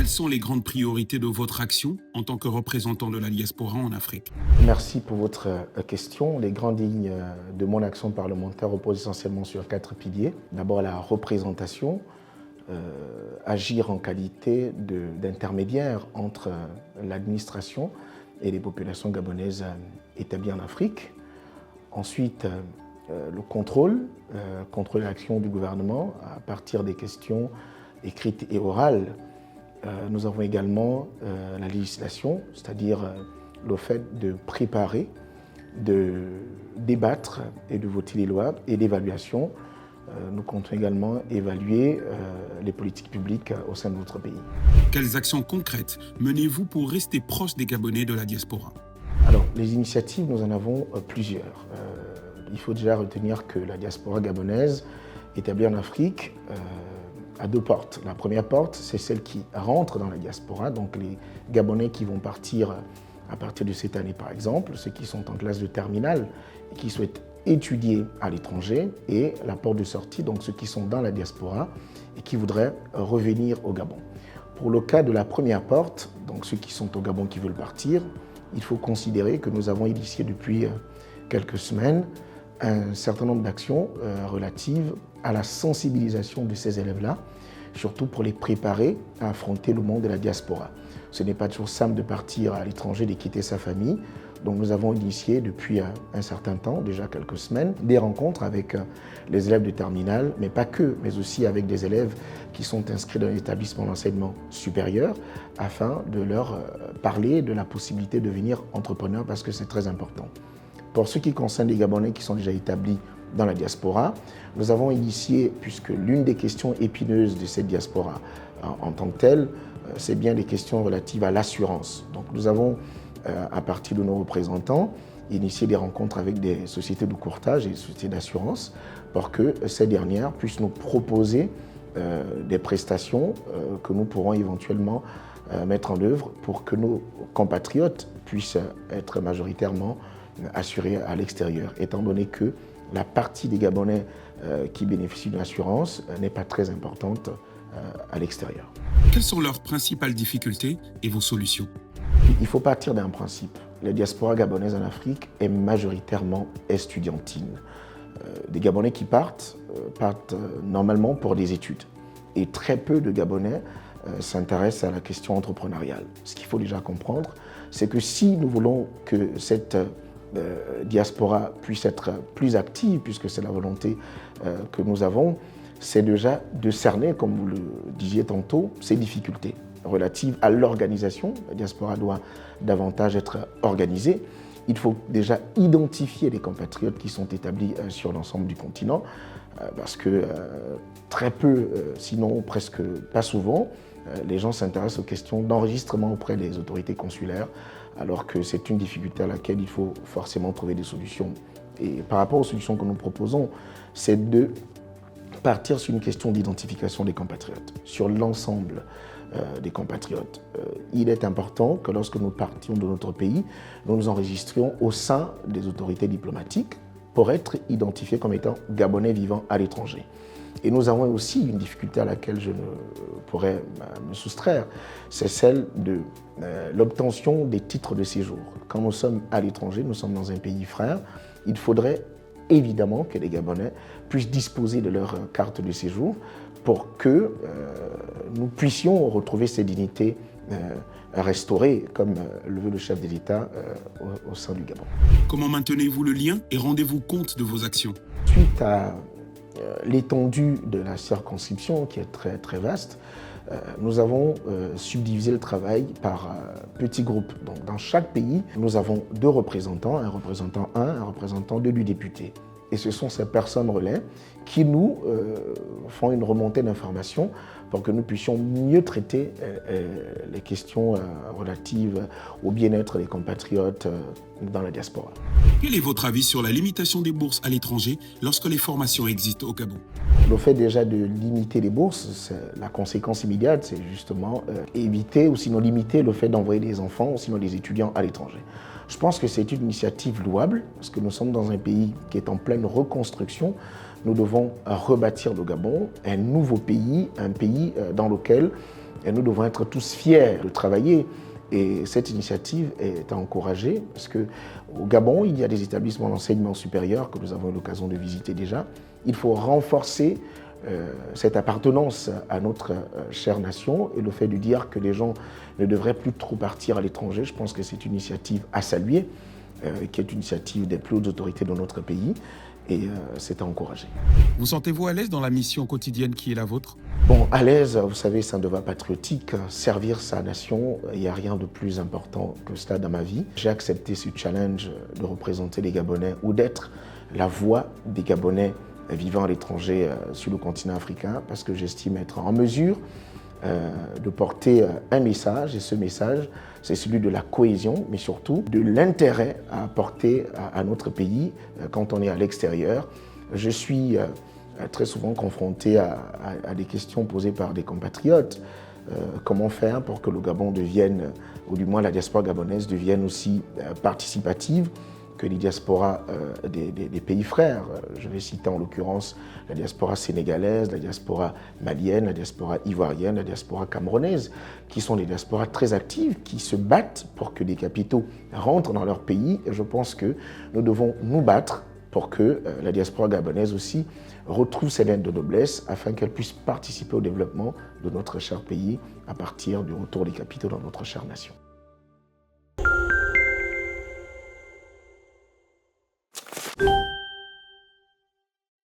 sont les grandes priorités de votre action en tant que représentant de la diaspora en Afrique? Merci pour votre question. Les grandes lignes de mon action parlementaire reposent essentiellement sur 4 piliers. D'abord la représentation, agir en qualité d'intermédiaire entre l'administration et les populations gabonaises établies en Afrique. Ensuite, le contrôle, contrôler l'action du gouvernement à partir des questions écrites et orales. Nous avons également la législation, c'est-à-dire le fait de préparer, de débattre et de voter les lois et l'évaluation. Nous comptons également évaluer les politiques publiques au sein de notre pays. Quelles actions concrètes menez-vous pour rester proche des Gabonais de la diaspora? Alors, les initiatives, nous en avons plusieurs. Il faut déjà retenir que la diaspora gabonaise établie en Afrique à 2 portes. La première porte, c'est celle qui rentre dans la diaspora, donc les Gabonais qui vont partir à partir de cette année par exemple, ceux qui sont en classe de terminale et qui souhaitent étudier à l'étranger, et la porte de sortie, donc ceux qui sont dans la diaspora et qui voudraient revenir au Gabon. Pour le cas de la première porte, donc ceux qui sont au Gabon qui veulent partir, il faut considérer que nous avons initié depuis quelques semaines un certain nombre d'actions relatives à la sensibilisation de ces élèves-là, surtout pour les préparer à affronter le monde de la diaspora. Ce n'est pas toujours simple de partir à l'étranger, de quitter sa famille. Donc nous avons initié depuis un certain temps, déjà quelques semaines, des rencontres avec les élèves de terminale, mais pas que, mais aussi avec des élèves qui sont inscrits dans les établissements d'enseignement supérieur, afin de leur parler de la possibilité de devenir entrepreneur, parce que c'est très important. Pour ce qui concerne les Gabonais qui sont déjà établis dans la diaspora, nous avons initié, puisque l'une des questions épineuses de cette diaspora en tant que telle, c'est bien les questions relatives à l'assurance. Donc nous avons, à partir de nos représentants, initié des rencontres avec des sociétés de courtage et des sociétés d'assurance pour que ces dernières puissent nous proposer des prestations que nous pourrons éventuellement mettre en œuvre pour que nos compatriotes puissent être majoritairement assurés à l'extérieur, étant donné que la partie des Gabonais qui bénéficient d'une assurance n'est pas très importante à l'extérieur. Quelles sont leurs principales difficultés et vos solutions? Il faut partir d'un principe. La diaspora gabonaise en Afrique est majoritairement estudiantine. Des Gabonais qui partent normalement pour des études. Et très peu de Gabonais s'intéressent à la question entrepreneuriale. Ce qu'il faut déjà comprendre, c'est que si nous voulons que cette diaspora puisse être plus active, puisque c'est la volonté que nous avons, c'est déjà de cerner, comme vous le disiez tantôt, ces difficultés relatives à l'organisation. La diaspora doit davantage être organisée. Il faut déjà identifier les compatriotes qui sont établis sur l'ensemble du continent, parce que très peu, sinon presque pas souvent, les gens s'intéressent aux questions d'enregistrement auprès des autorités consulaires, alors que c'est une difficulté à laquelle il faut forcément trouver des solutions. Et par rapport aux solutions que nous proposons, c'est de partir sur une question d'identification des compatriotes, sur l'ensemble des compatriotes. Il est important que lorsque nous partions de notre pays, nous nous enregistrions au sein des autorités diplomatiques pour être identifiés comme étant Gabonais vivant à l'étranger. Et nous avons aussi une difficulté à laquelle je ne pourrais me soustraire, c'est celle de l'obtention des titres de séjour. Quand nous sommes à l'étranger, nous sommes dans un pays frère, il faudrait évidemment que les Gabonais puissent disposer de leur carte de séjour pour que nous puissions retrouver ces dignités restaurées, comme le veut le chef de l'État au sein du Gabon. Comment maintenez-vous le lien et rendez-vous compte de vos actions? Suite à l'étendue de la circonscription, qui est très, très vaste, nous avons subdivisé le travail par petits groupes. Donc, dans chaque pays, nous avons 2 représentants, un représentant 1, un représentant 2 du député. Et ce sont ces personnes relais qui nous font une remontée d'informations pour que nous puissions mieux traiter les questions relatives au bien-être des compatriotes dans la diaspora. Quel est votre avis sur la limitation des bourses à l'étranger lorsque les formations existent au Gabon? Le fait déjà de limiter les bourses, la conséquence immédiate, c'est justement éviter ou sinon limiter le fait d'envoyer des enfants ou sinon des étudiants à l'étranger. Je pense que c'est une initiative louable parce que nous sommes dans un pays qui est en pleine reconstruction. Nous devons rebâtir le Gabon, un nouveau pays, un pays dans lequel Et nous devons être tous fiers de travailler. Et cette initiative est à encourager parce qu'au Gabon, il y a des établissements d'enseignement supérieur que nous avons eu l'occasion de visiter déjà. Il faut renforcer cette appartenance à notre chère nation et le fait de dire que les gens ne devraient plus trop partir à l'étranger. Je pense que c'est une initiative à saluer, qui est une initiative des plus hautes autorités de notre pays et c'est à encourager. Vous sentez-vous à l'aise dans la mission quotidienne qui est la vôtre? Bon, à l'aise, vous savez, c'est un devoir patriotique. Servir sa nation, il n'y a rien de plus important que cela dans ma vie. J'ai accepté ce challenge de représenter les Gabonais ou d'être la voix des Gabonais vivant à l'étranger sur le continent africain parce que j'estime être en mesure de porter un message et ce message, c'est celui de la cohésion, mais surtout de l'intérêt à apporter à notre pays quand on est à l'extérieur. Je suis très souvent confronté à des questions posées par des compatriotes. Comment faire pour que le Gabon devienne, ou du moins la diaspora gabonaise devienne aussi participative que les diasporas des pays frères. Je vais citer en l'occurrence la diaspora sénégalaise, la diaspora malienne, la diaspora ivoirienne, la diaspora camerounaise, qui sont des diasporas très actives, qui se battent pour que des capitaux rentrent dans leur pays. Et je pense que nous devons nous battre pour que la diaspora gabonaise aussi retrouve ses lettres de noblesse afin qu'elle puisse participer au développement de notre cher pays à partir du retour des capitaux dans notre chère nation.